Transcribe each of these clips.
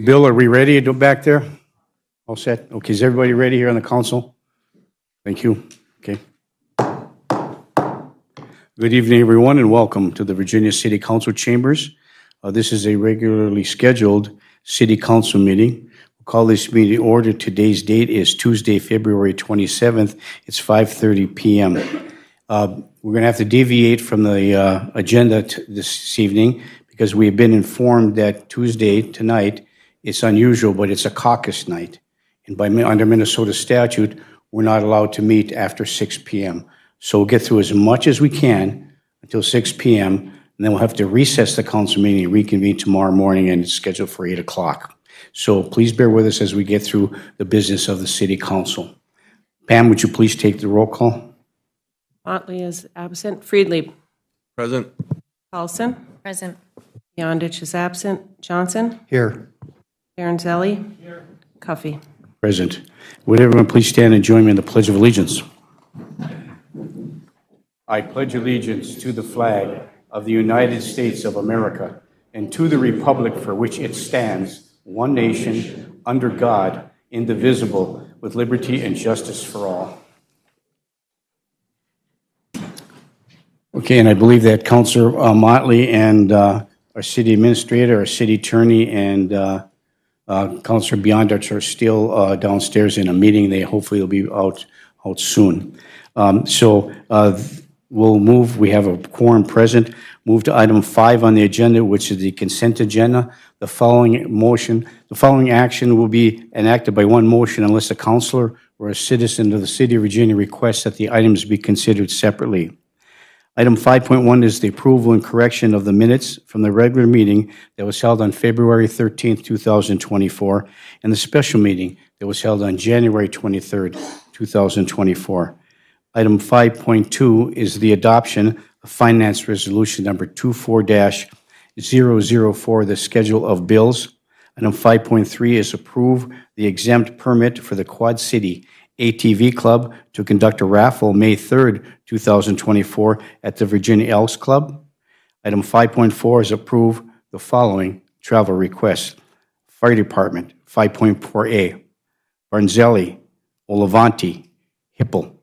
Bill, are we ready back there? All set? Okay, is everybody ready here on the council? Thank you. Okay. Good evening, everyone, and welcome to the Virginia City Council Chambers. This is a regularly scheduled City Council meeting. We'll call this meeting to order. Today's date is Tuesday, February 27th. It's 5:30 p.m. We're going to have to deviate from the agenda this evening because we have been informed that Tuesday, tonight, it's unusual, but it's a caucus night. And under Minnesota statute, we're not allowed to meet after 6 p.m. So we'll get through as much as we can until 6 p.m., and then we'll have to recess the council meeting and reconvene tomorrow morning, and it's scheduled for 8 o'clock. So please bear with us as we get through the business of the City Council. Pam, would you please take the roll call? Motley is absent. Friedlieb. Present. Paulson. Present. Yondich is absent. Johnson. Here. Caronzelli. Here. Cuffey. Present. Would everyone please stand and join me in the Pledge of Allegiance? I pledge allegiance to the flag of the United States of America and to the republic for which it stands, one nation, under God, indivisible, with liberty and justice for all. Okay, and I believe that Councilor Motley and our city administrator, our city attorney, and Councilor Beyondich are still downstairs in a meeting. They hopefully will be out soon. We'll move. We have a quorum present. Move to item 5 on the agenda, which is the consent agenda. The following action will be enacted by one motion unless a councilor or a citizen of the City of Virginia requests that the items be considered separately. Item 5.1 is the approval and correction of the minutes from the regular meeting that was held on February 13th, 2024, and the special meeting that was held on January 23rd, 2024. Item 5.2 is the adoption of Finance Resolution number 24-004, the schedule of bills. Item 5.3 is approve the exempt permit for the Quad City ATV Club to conduct a raffle May 3rd, 2024 at the Virginia Elks Club. Item 5.4 is approve the following travel requests. Fire Department, 5.4A, Barnzelli, Olavanti, Hippel,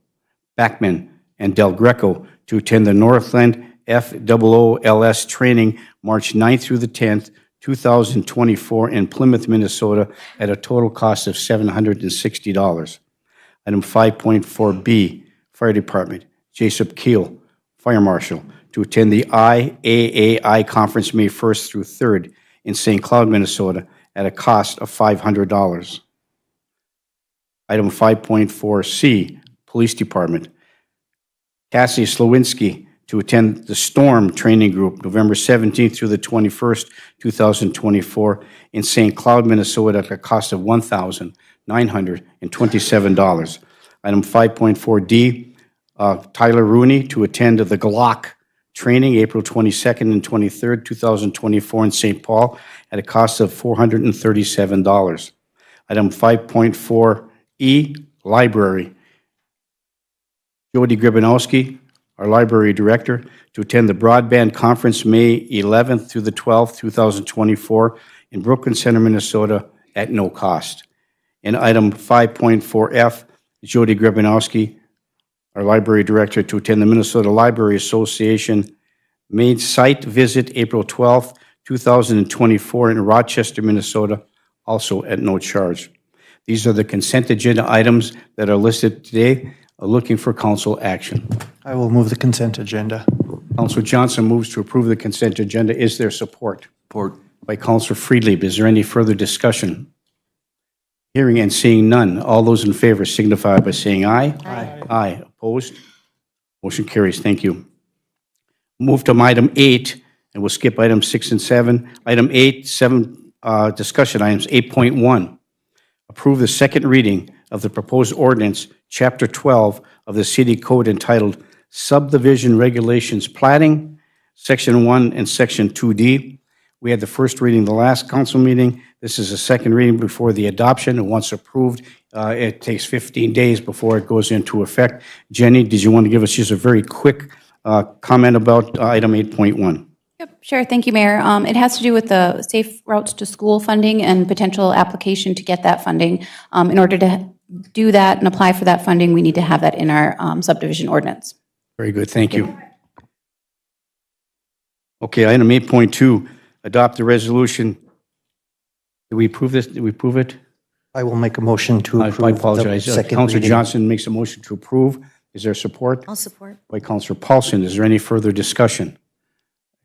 Backman, and Del Greco to attend the Northland FOOLS training March 9th through the 10th, 2024 in Plymouth, Minnesota at a total cost of $760. Item 5.4B, Fire Department, Jacob Keel, Fire Marshal, to attend the IAAI Conference May 1st through 3rd in St. Cloud, Minnesota at a cost of $500. Item 5.4C, Police Department, Cassie Slowinski, to attend the STORM training group November 17th through the 21st, 2024 in St. Cloud, Minnesota at a cost of $1,927. Item 5.4D, Tyler Rooney, to attend the Glock training April 22nd and 23rd, 2024 in St. Paul at a cost of $437. Item 5.4E, Library, Jody Gribinowski, our library director, to attend the Broadband Conference May 11th through the 12th, 2024 in Brooklyn Center, Minnesota at no cost. And item 5.4F, Jody Gribinowski, our library director, to attend the Minnesota Library Association main site visit April 12th, 2024 in Rochester, Minnesota, also at no charge. These are the consent agenda items that are listed today. Looking for council action. I will move the consent agenda. Councilor Johnson moves to approve the consent agenda. Is there support? Support. By Councilor Friedlieb. Is there any further discussion? Hearing and seeing none. All those in favor signify by saying aye. Aye. Aye. Opposed? Motion carries. Thank you. Move to item 8, and we'll skip items 6 and 7. Item 8, 7 discussion items. 8.1. Approve the second reading of the proposed ordinance, Chapter 12 of the City Code entitled Subdivision Regulations Platting, Section 1 and Section 2D. We had the first reading the last council meeting. This is a second reading before the adoption, and once approved, it takes 15 days before it goes into effect. Jenny, did you want to give us just a very quick comment about item 8.1? Yep, sure. Thank you, Mayor. It has to do with the Safe Routes to School funding and potential application to get that funding. In order to do that and apply for that funding, we need to have that in our subdivision ordinance. Very good, thank you. Okay, item 8.2, adopt the resolution. Did we approve this? Did we approve it? I will make a motion to I approve apologize. the second Councillor reading. Johnson makes a motion to approve. Is there support? I'll support. By Councillor Paulson. Is there any further discussion?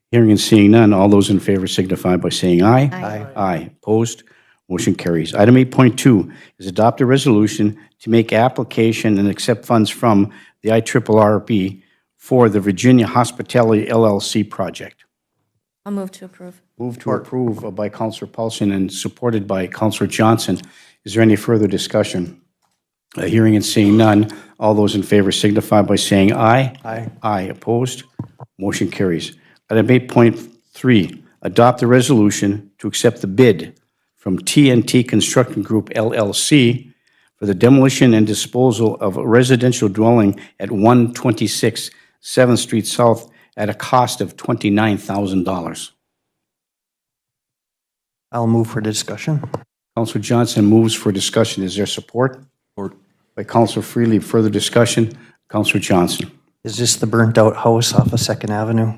Hearing and seeing none, all those in favor signify by saying aye. Aye. Aye. Opposed? Motion carries. Item 8.2 is adopt a resolution to make application and accept funds from the IRRB for the Virginia Hospitality LLC project. I'll move to approve. Move to approve by Councillor Paulson and supported by Councillor Johnson. Is there any further discussion? Hearing and seeing none, all those in favor signify by saying aye. Aye. Aye. Opposed? Motion carries. Item 8.3, adopt a resolution to accept the bid from TNT Construction Group LLC for the demolition and disposal of a residential dwelling at 126 7th Street South at a cost of $29,000. I'll move for discussion. Councillor Johnson moves for discussion. Is there support? Support. By Councillor Freely. Further discussion? Councillor Johnson. Is this the burnt-out house off of 2nd Avenue?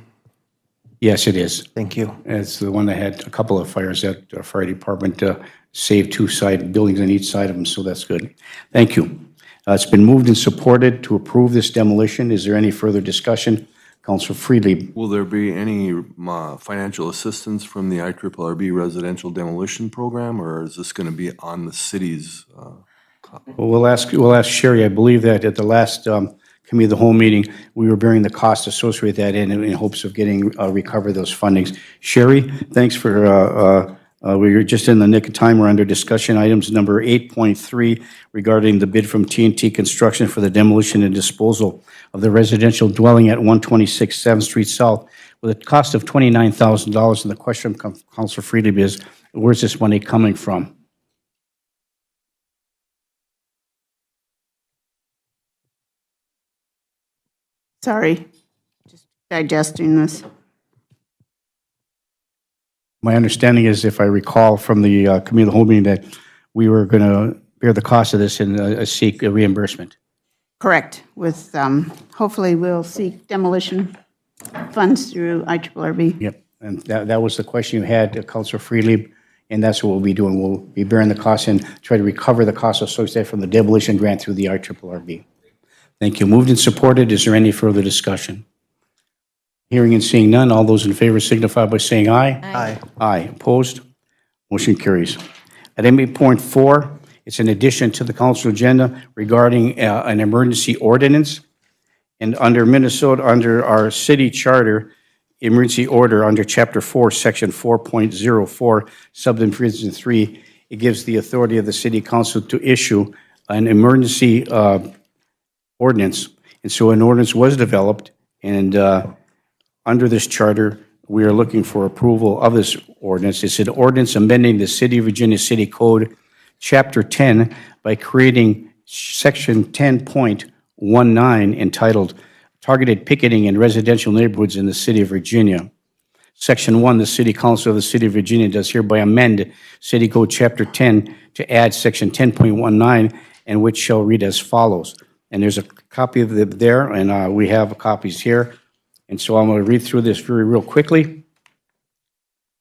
Yes, it is. Thank you. It's the one that had a couple of fires that our fire department saved two side buildings on each side of them, so that's good. Thank you. It's been moved and supported to approve this demolition. Is there any further discussion? Councillor Freely. Will there be any financial assistance from the IRRB residential demolition program, or is this going to be on the city's? Well, we'll ask Sherry. I believe that at the last committee of the whole meeting, we were bearing the cost associated with that in hopes of getting recover those fundings. Sherry, thanks for. We were just in the nick of time. We're under discussion items number 8.3 regarding the bid from TNT Construction for the demolition and disposal of the residential dwelling at 126 7th Street South with a cost of $29,000. And the question from Councilor Freely is, where's this money coming from? Sorry, just digesting this. My understanding is, if I recall from the committee of the whole meeting, that we were going to bear the cost of this and seek a reimbursement. Correct. With, hopefully we'll seek demolition funds through IRRB. Yep, and that was the question you had, Councilor Freely, and that's what we'll be doing. We'll be bearing the cost and try to recover the costs associated from the demolition grant through the IRRB. Thank you. Moved and supported. Is there any further discussion? Hearing and seeing none, all those in favor signify by saying aye. Aye. Aye. Opposed? Motion carries. At 8.4, it's an addition to the council agenda regarding an emergency ordinance. And under Minnesota, under our city charter, emergency order under Chapter 4, Section 4.04, Subdivision 3, it gives the authority of the city council to issue an emergency ordinance. And so an ordinance was developed, and under this charter, we are looking for approval of this ordinance. It's an ordinance amending the City of Virginia City Code, Chapter 10, by creating Section 10.19 entitled Targeted Picketing in Residential Neighborhoods in the City of Virginia. Section 1, the City Council of the City of Virginia does hereby amend City Code Chapter 10 to add Section 10.19, and which shall read as follows. And there's a copy of it there, and we have copies here. And so I'm going to read through this real quickly.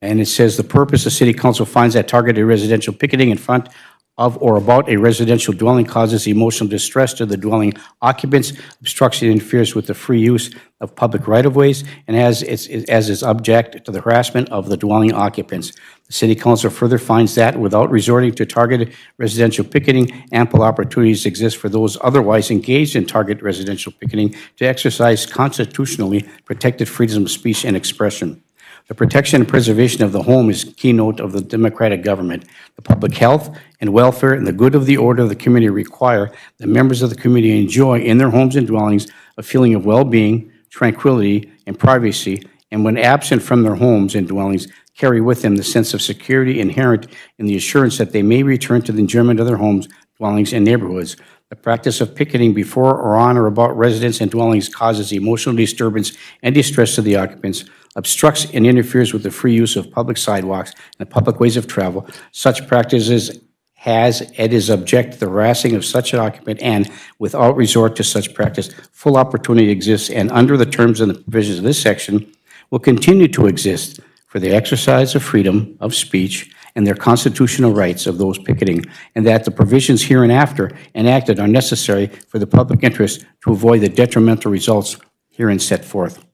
And it says, the purpose the City Council finds that targeted residential picketing in front of or about a residential dwelling causes emotional distress to the dwelling occupants, obstructs and interferes with the free use of public right-of-ways, and as is object to the harassment of the dwelling occupants. The City Council further finds that without resorting to targeted residential picketing, ample opportunities exist for those otherwise engaged in target residential picketing to exercise constitutionally protected freedom of speech and expression. The protection and preservation of the home is a keynote of the democratic government. The public health and welfare and the good of the order of the community require that members of the community enjoy in their homes and dwellings a feeling of well-being, tranquility, and privacy, and when absent from their homes and dwellings, carry with them the sense of security inherent in the assurance that they may return to the enjoyment of their homes, dwellings, and neighborhoods. The practice of picketing before or on or about residents and dwellings causes emotional disturbance and distress to the occupants, obstructs and interferes with the free use of public sidewalks and public ways of travel. Such practices has and is object to the harassing of such an occupant, and without resort to such practice, full opportunity exists, and under the terms and the provisions of this section, will continue to exist for the exercise of freedom of speech and their constitutional rights of those picketing, and that the provisions hereinafter enacted are necessary for the public interest to avoid the detrimental results herein set forth.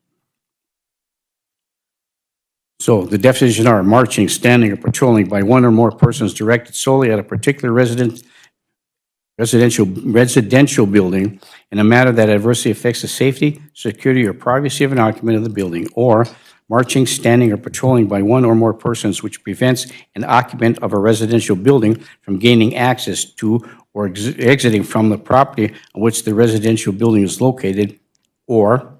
So the definitions are marching, standing, or patrolling by one or more persons directed solely at a particular residential building in a manner that adversely affects the safety, security, or privacy of an occupant of the building, or marching, standing, or patrolling by one or more persons which prevents an occupant of a residential building from gaining access to or exiting from the property on which the residential building is located, or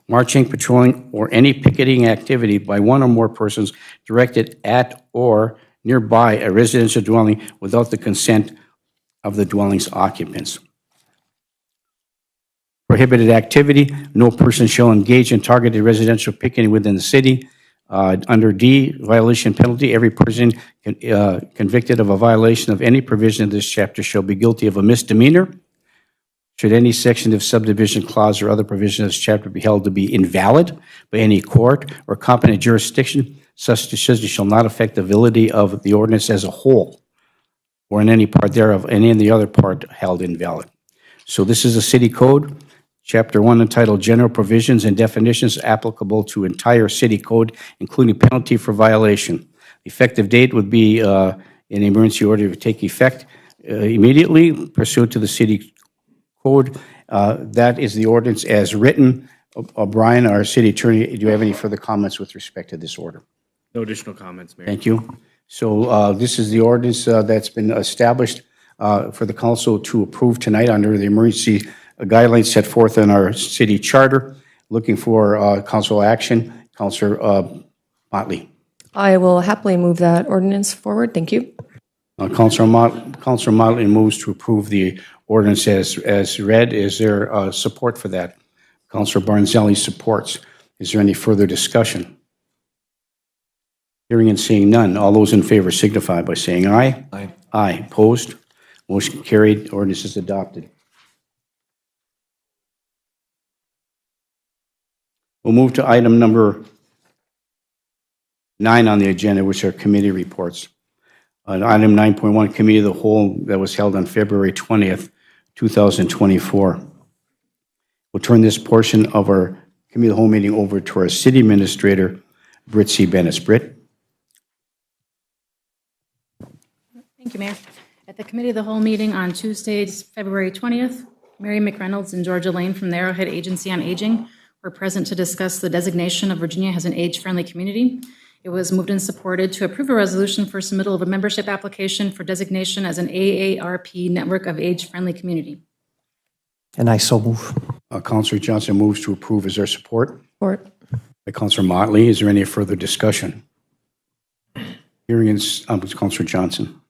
marching, patrolling, or any picketing activity by one or more persons directed at or nearby a residential dwelling without the consent of the dwelling's occupants. Prohibited activity, no person shall engage in targeted residential picketing within the city. Under D, violation penalty, every person convicted of a violation of any provision of this chapter shall be guilty of a misdemeanor. Should any section of subdivision clause or other provision of this chapter be held to be invalid by any court or competent jurisdiction, such decision shall not affect the validity of the ordinance as a whole, or in any part thereof, and in the other part held invalid. So this is a city code, chapter 1, entitled General Provisions and Definitions applicable to entire city code, including penalty for violation. Effective date would be an emergency order to take effect immediately pursuant to the city code. That is the ordinance as written. Brian, our city attorney, do you have any further comments with respect to this order? No additional comments, Mayor. Thank you. So this is the ordinance that's been established for the council to approve tonight under the emergency guidelines set forth in our city charter. Looking for council action. Councilor Motley. I will happily move that ordinance forward. Thank you. Councilor Motley moves to approve the ordinance as read. Is there support for that? Councilor Barnzelli supports. Is there any further discussion? Hearing and seeing none. All those in favor signify by saying aye. Aye. Aye. Opposed? Motion carried. Ordinance is adopted. We'll move to item number 9 on the agenda, which are committee reports. Item 9.1, Committee of the Whole that was held on February 20th, 2024. We'll turn this portion of our Committee of the Whole meeting over to our City Administrator, Britt C. Bennis. Britt? Thank you, Mayor. At the Committee of the Whole meeting on Tuesday, February 20th, Mary McReynolds and Georgia Lane from the Arrowhead Agency on Aging were present to discuss the designation of Virginia as an age-friendly community. It was moved and supported to approve a resolution for submittal of a membership application for designation as an AARP network of age-friendly community. And I so move. Councilor Johnson moves to approve. Is there support? Support. By Councilor Motley. Is there any further discussion? Hearing is Councilor Johnson.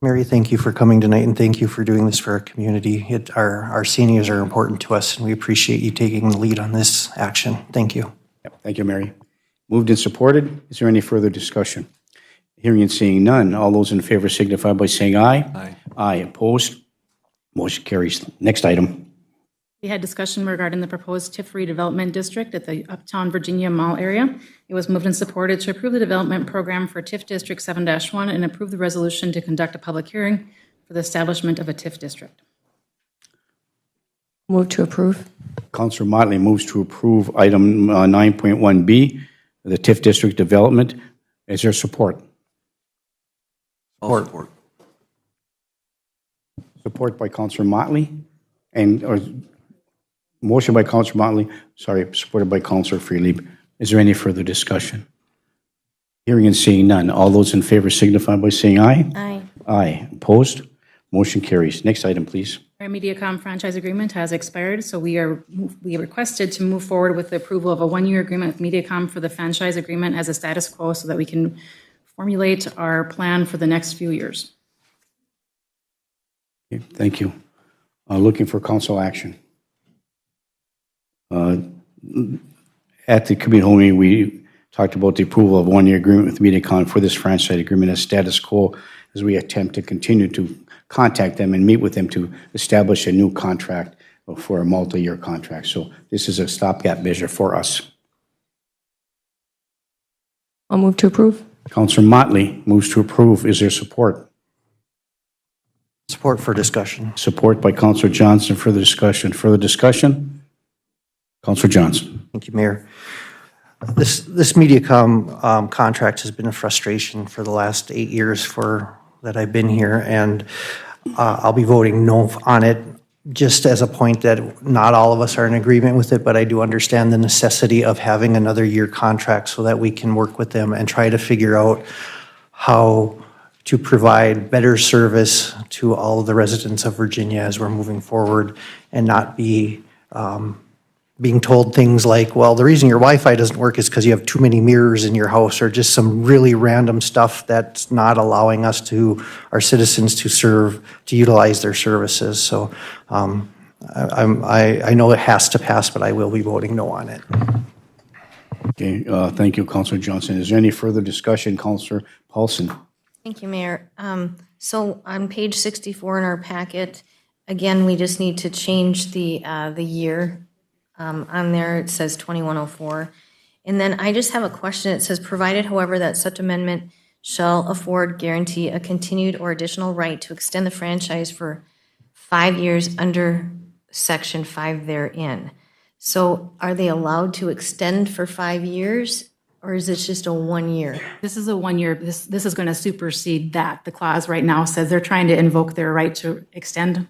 Mary, thank you for coming tonight, and thank you for doing this for our community. Our seniors are important to us, and we appreciate you taking the lead on this action. Thank you. Yep. Thank you, Mary. Moved and supported. Is there any further discussion? Hearing and seeing none. All those in favor signify by saying aye. Aye. Aye. Opposed? Motion carries. Next item. We had discussion regarding the proposed TIF redevelopment district at the Uptown Virginia Mall area. It was moved and supported to approve the development program for TIF District 7-1 and approve the resolution to conduct a public hearing for the establishment of a TIF district. Move to approve. Councilor Motley moves to approve item 9.1B, the TIF district development. Is there support? I'll support. Support by Councilor Motley, or motion by Councilor Motley, supported by Councilor Freely. Is there any further discussion? Hearing and seeing none. All those in favor signify by saying aye. Aye. Aye. Opposed? Motion carries. Next item, please. Our MediaCom franchise agreement has expired, so we requested to move forward with the approval of a one-year agreement with MediaCom for the franchise agreement as a status quo so that we can formulate our plan for the next few years. Okay, thank you. Looking for council action. At the committee whole meeting, we talked about the approval of one-year agreement with MediaCom for this franchise agreement as status quo as we attempt to continue to contact them and meet with them to establish a new contract for a multi-year contract. So this is a stopgap measure for us. I'll move to approve. Councillor Motley moves to approve. Is there support? Support for discussion. Support by Councillor Johnson. Further discussion? Further discussion? Councillor Johnson. Thank you, Mayor. This MediaCom contract has been a frustration for the last 8 years that I've been here, and I'll be voting no on it, just as a point that not all of us are in agreement with it, but I do understand the necessity of having another year contract so that we can work with them and try to figure out how to provide better service to all of the residents of Virginia as we're moving forward, and not be being told things like, well, the reason your Wi-Fi doesn't work is because you have too many mirrors in your house, or just some really random stuff that's not allowing our citizens to utilize their services. So I know it has to pass, but I will be voting no on it. Okay, thank you, Councillor Johnson. Is there any further discussion, Councillor Paulson? Thank you, Mayor. So on page 64 in our packet, again, we just need to change the year. On there, it says 2104. And then I just have a question. It says, provided, however, that such amendment shall afford, guarantee a continued or additional right to extend the franchise for 5 years under section 5 therein. So are they allowed to extend for 5 years, or is it just a 1 year? This is a 1 year, this is going to supersede that. The clause right now says they're trying to invoke their right to extend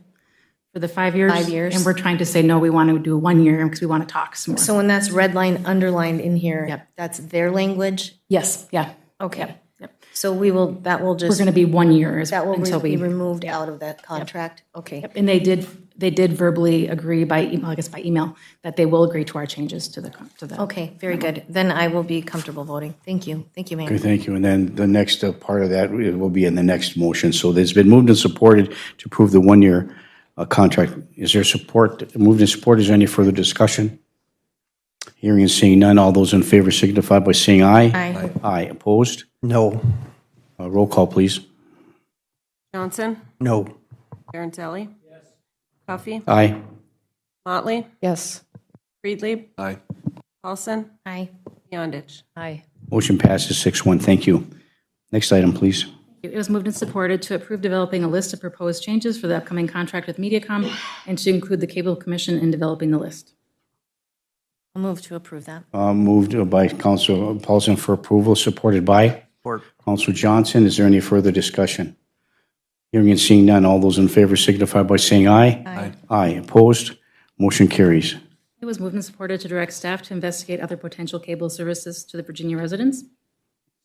for the 5 years. 5 years. And we're trying to say, no, we want to do 1 year because we want to talk some more. So when that's red line underlined in here, Yep. that's their language? Yes, yeah. Okay. Yep. So that will We're just, going to be 1 year that will until be we. removed out of that contract? Okay. And they did verbally agree by email that they will agree to our changes to the. Okay, very good. Then I will be comfortable voting. Thank you. Thank you, Mayor. Okay, thank you. And then the next part of that will be in the next motion. So it's been moved and supported to approve the one-year contract. Is there support? Moved and supported. Is there any further discussion? Hearing and seeing none. All those in favor signify by saying aye. Aye. Aye. Opposed? No. Roll call, please. Johnson? No. Baranzelli? Yes. Cuffey? Aye. Motley? Yes. Friedlieb? Aye. Paulson? Aye. Beyondich? Aye. Motion passes 6-1. Thank you. Next item, please. It was moved and supported to approve developing a list of proposed changes for the upcoming contract with MediaCom and to include the Cable Commission in developing the list. I'll move to approve that. Moved by Councilor Paulson for approval, supported by Support. Councilor Johnson. Is there any further discussion? Hearing and seeing none. All those in favor signify by saying aye. Aye. Aye. Opposed? Motion carries. It was moved and supported to direct staff to investigate other potential cable services to the Virginia residents.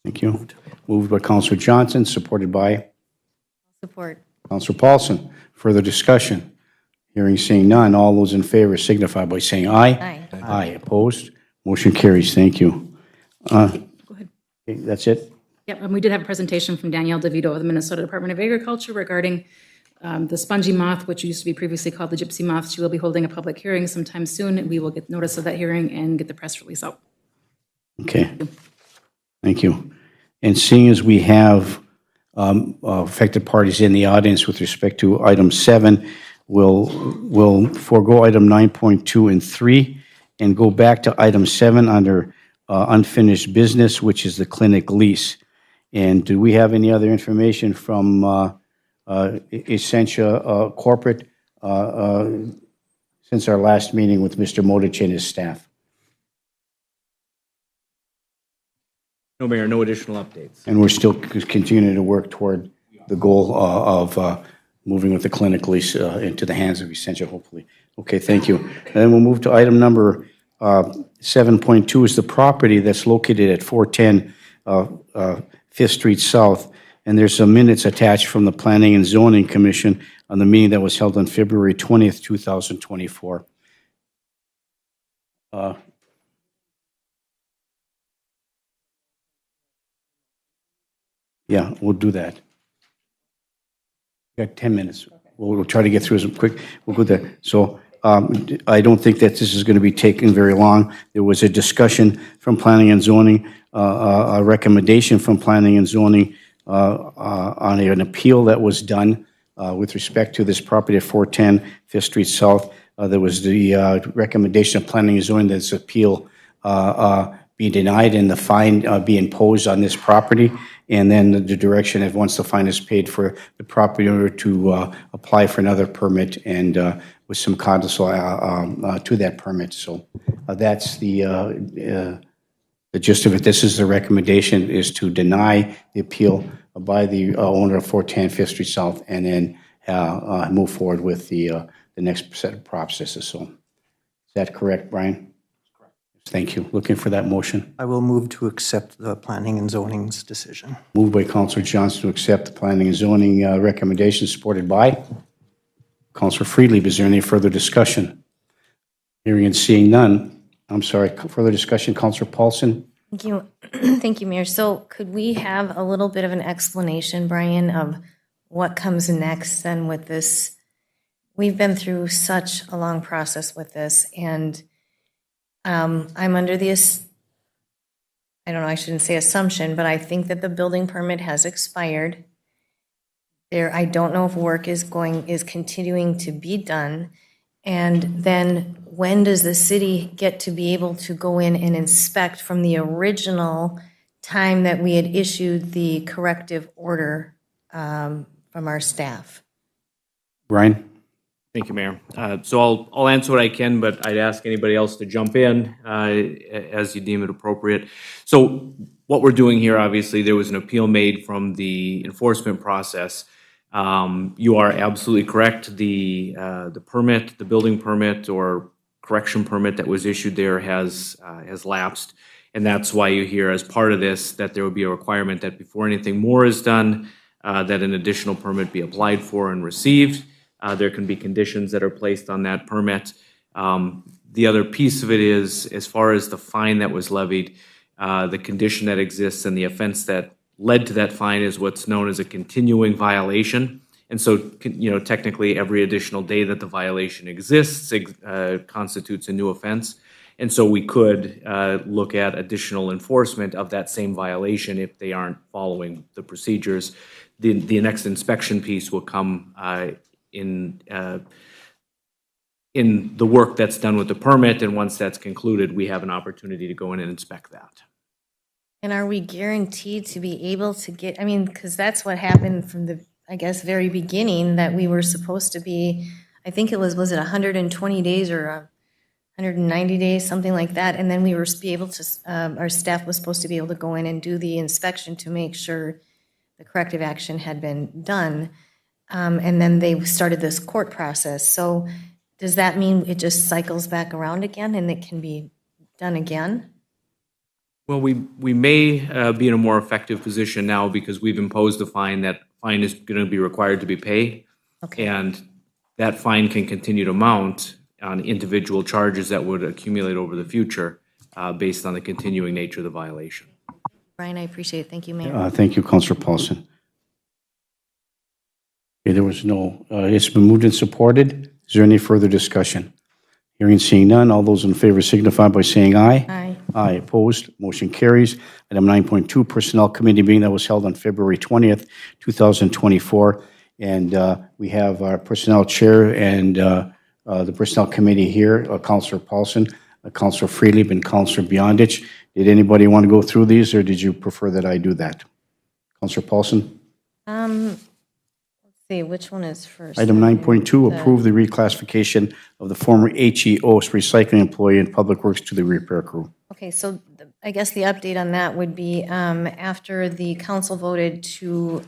Thank you. Moved by Councilor Johnson, supported by Support. Councilor Paulson. Further discussion? Hearing, seeing none. All those in favor signify by saying aye. Aye. Aye. Opposed? Motion carries. Thank you. Go ahead. Okay, that's it? Yep, and we did have a presentation from Danielle DeVito of the Minnesota Department of Agriculture regarding the spongy moth, which used to be previously called the gypsy moth. She will be holding a public hearing sometime soon. We will get notice of that hearing and get the press release out. Okay. Thank you. And seeing as we have affected parties in the audience with respect to item 7, we'll forego item 9.2 and 3 and go back to item 7 under unfinished business, which is the clinic lease. And do we have any other information from Essentia Corporate since our last meeting with Mr. Modich and his staff? No, Mayor, no additional updates. And we're still continuing to work toward the goal of moving with the clinic lease into the hands of Essentia, hopefully. Okay, thank you. And then we'll move to item number 7.2 is the property that's located at 410 5th Street South. And there's some minutes attached from the Planning and Zoning Commission on the meeting that was held on February 20th, 2024. Yeah, we'll do that. We got 10 minutes. We'll try to get through as quick. We'll go there. So I don't think that this is going to be taken very long. There was a discussion from Planning and Zoning, a recommendation from Planning and Zoning on an appeal that was done with respect to this property at 410 Fifth Street South. There was the recommendation of Planning and Zoning that this appeal be denied and the fine be imposed on this property, and then the direction of once the fine is paid for the property owner to apply for another permit and with some codicil to that permit. So that's the gist of it. This is the recommendation, is to deny the appeal by the owner of 410 Fifth Street South and then move forward with the next set of processes. So is that correct, Brian? Thank you. Looking for that motion. I will move to accept the Planning and Zoning's decision. Moved by Councillor Johnson to accept the Planning and Zoning recommendation, supported by Councillor Friedlieb. Is there any further discussion? Hearing and seeing none. I'm sorry, further discussion, Councillor Paulson? Thank you. Thank you, Mayor. So could we have a little bit of an explanation, Brian, of what comes next then with this? We've been through such a long process with this, and I'm under the, I don't know, I shouldn't say assumption, but I think that the building permit has expired. I don't know if work is continuing to be done. And then when does the city get to be able to go in and inspect from the original time that we had issued the corrective order from our staff? Brian? Thank you, Mayor. So I'll answer what I can, but I'd ask anybody else to jump in as you deem it appropriate. So what we're doing here, obviously, there was an appeal made from the enforcement process. You are absolutely correct. The permit, the building permit or correction permit that was issued there has lapsed, and that's why you hear as part of this that there will be a requirement that before anything more is done, that an additional permit be applied for and received. There can be conditions that are placed on that permit. The other piece of it is, as far as the fine that was levied, the condition that exists and the offense that led to that fine is what's known as a continuing violation. And so, technically every additional day that the violation exists constitutes a new offense. And so we could look at additional enforcement of that same violation if they aren't following the procedures. The next inspection piece will come in the work that's done with the permit, and once that's concluded, we have an opportunity to go in and inspect that. And are we guaranteed to be able to get, because that's what happened from the, very beginning, that we were supposed to be, I think it was it 120 days or 190 days, something like that, and then we were able to, our staff was supposed to be able to go in and do the inspection to make sure the corrective action had been done. And then they started this court process. So does that mean it just cycles back around again and it can be done again? Well, we may be in a more effective position now because we've imposed a fine. That fine is going to be required to be paid. Okay. And that fine can continue to mount on individual charges that would accumulate over the future based on the continuing nature of the violation. Brian, I appreciate it. Thank you, Mayor. Thank you, Councillor Paulson. Okay, there was no, it's been moved and supported. Is there any further discussion? Hearing and seeing none, all those in favor signify by saying aye. Aye. Aye, opposed, motion carries. Item 9.2, Personnel Committee meeting that was held on February 20th, 2024. And we have our Personnel Chair and the Personnel Committee here, Councillor Paulson, Councillor Friedlieb, and Councillor Beyondich. Did anybody want to go through these, or did you prefer that I do that? Councillor Paulson? See, which one is first? Item 9.2, approve the reclassification of the former HEO recycling employee in Public Works to the repair crew. Okay, so I guess the update on that would be after the council voted to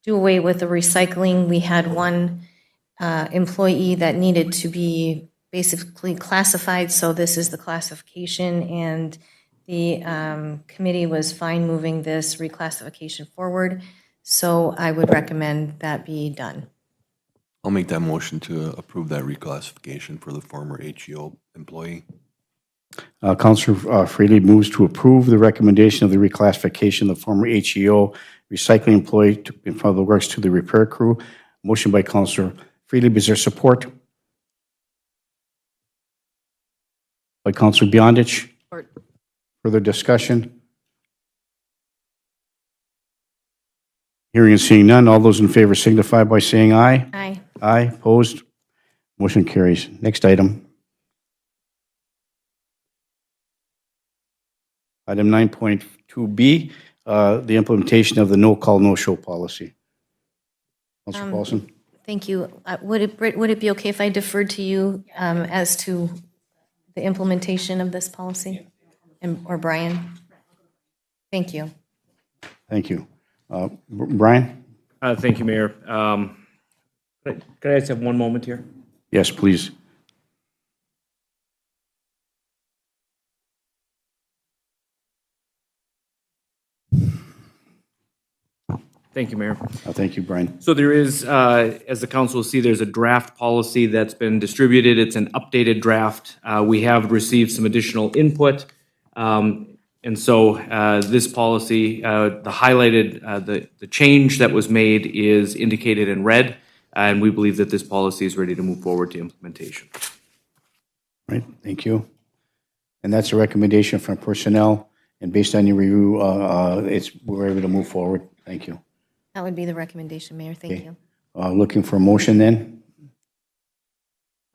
do away with the recycling, we had one employee that needed to be basically classified, so this is the classification, and the committee was fine moving this reclassification forward. So I would recommend that be done. I'll make that motion to approve that reclassification for the former HEO employee. Councillor Friedlieb moves to approve the recommendation of the reclassification of the former HEO recycling employee in Public Works to the repair crew. Motion by Councillor Friedlieb. Is there support? by Counselor Beyondich. Further discussion? Hearing and seeing none, all those in favor signify by saying aye. Aye. Aye, opposed? Motion carries. Next item. Item 9.2B, the implementation of the no-call, no-show policy. Counselor Paulson? Thank you. Would it be okay if I deferred to you as to the implementation of this policy? Or Brian? Thank you. Thank you. Brian? Thank you, Mayor. Could I just have one moment here? Yes, please. Thank you, Mayor. Thank you, Brian. So there is, as the council will see, there's a draft policy that's been distributed. It's an updated draft. We have received some additional input. And so this policy, the highlighted, the change that was made is indicated in red, and we believe that this policy is ready to move forward to implementation. Right, thank you. And that's a recommendation from personnel, and based on your review, we're able to move forward. Thank you. That would be the recommendation, Mayor. Thank you. Looking for a motion then?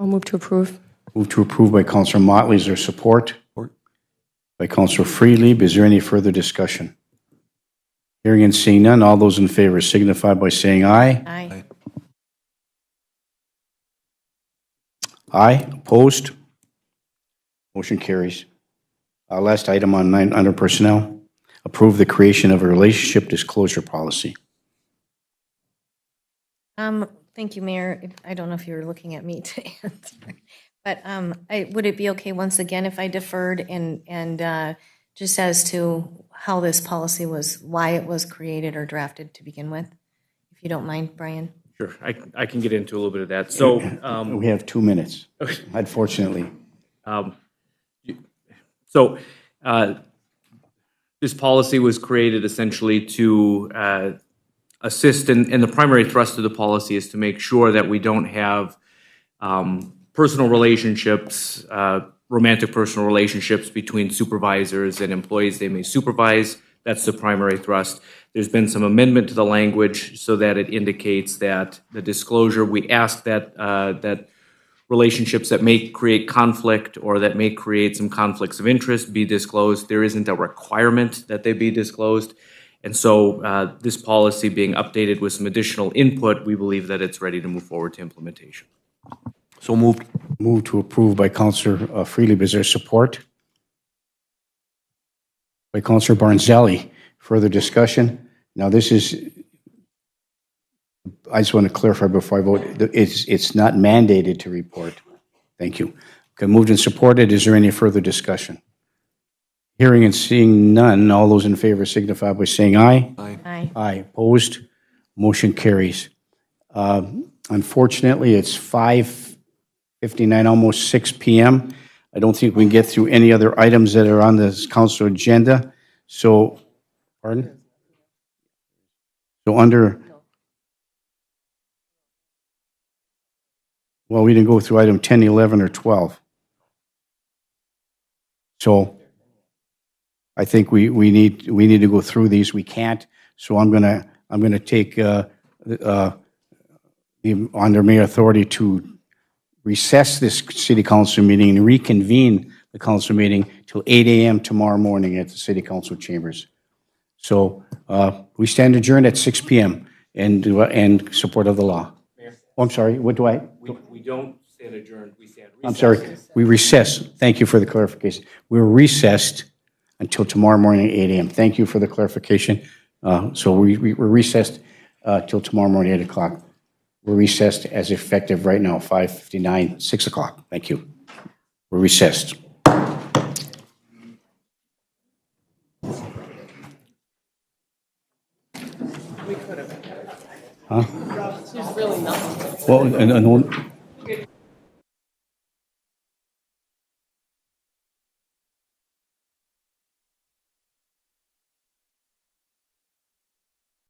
I'll move to approve. Move to approve by Councilor Motley. Is there support? By Councilor Friedlieb. Is there any further discussion? Hearing and seeing none, all those in favor signify by saying aye. Aye. Aye. Opposed? Motion carries. Last item on under personnel. Approve the creation of a relationship disclosure policy. Thank you, Mayor. I don't know if you were looking at me to answer, but would it be okay once again if I deferred and just as to how this policy was, why it was created or drafted to begin with? If you don't mind, Brian. Sure, I can get into a little bit of that. So we have 2 minutes, unfortunately. So this policy was created essentially to assist, and the primary thrust of the policy is to make sure that we don't have personal relationships, romantic personal relationships between supervisors and employees they may supervise. That's the primary thrust. There's been some amendment to the language so that it indicates that the disclosure, we ask that that relationships that may create conflict or that may create some conflicts of interest be disclosed. There isn't a requirement that they be disclosed. And so this policy being updated with some additional input, we believe that it's ready to move forward to implementation. So moved. Move to approve by Councilor Friedlieb. Is there support? By Councilor Barnzelli. Further discussion? Now this is, I just want to clarify before I vote, it's not mandated to report. Thank you. Okay, moved and supported. Is there any further discussion? Hearing and seeing none, all those in favor signify by saying aye. Aye. Aye. Aye. Opposed? Motion carries. Unfortunately, it's 5:59, almost 6 p.m. I don't think we can get through any other items that are on this council agenda. So, pardon? So well, we didn't go through item 10, 11, or 12. So I think we need to go through these. We can't. So I'm gonna take under mayor authority to recess this city council meeting and reconvene the council meeting till 8 a.m. tomorrow morning at the city council chambers. So we stand adjourned at 6 p.m. and support of the law. Mayor. Oh, I'm sorry. What do I? We don't stand adjourned. We stand recessed. I'm sorry. We recess. Thank you for the clarification. We're recessed until tomorrow morning at 8 a.m. Thank you for the clarification. So we're recessed till tomorrow morning at 8 o'clock. We're recessed as effective right now, 5:59, 6 o'clock. Thank you. We're recessed. Huh? Well, and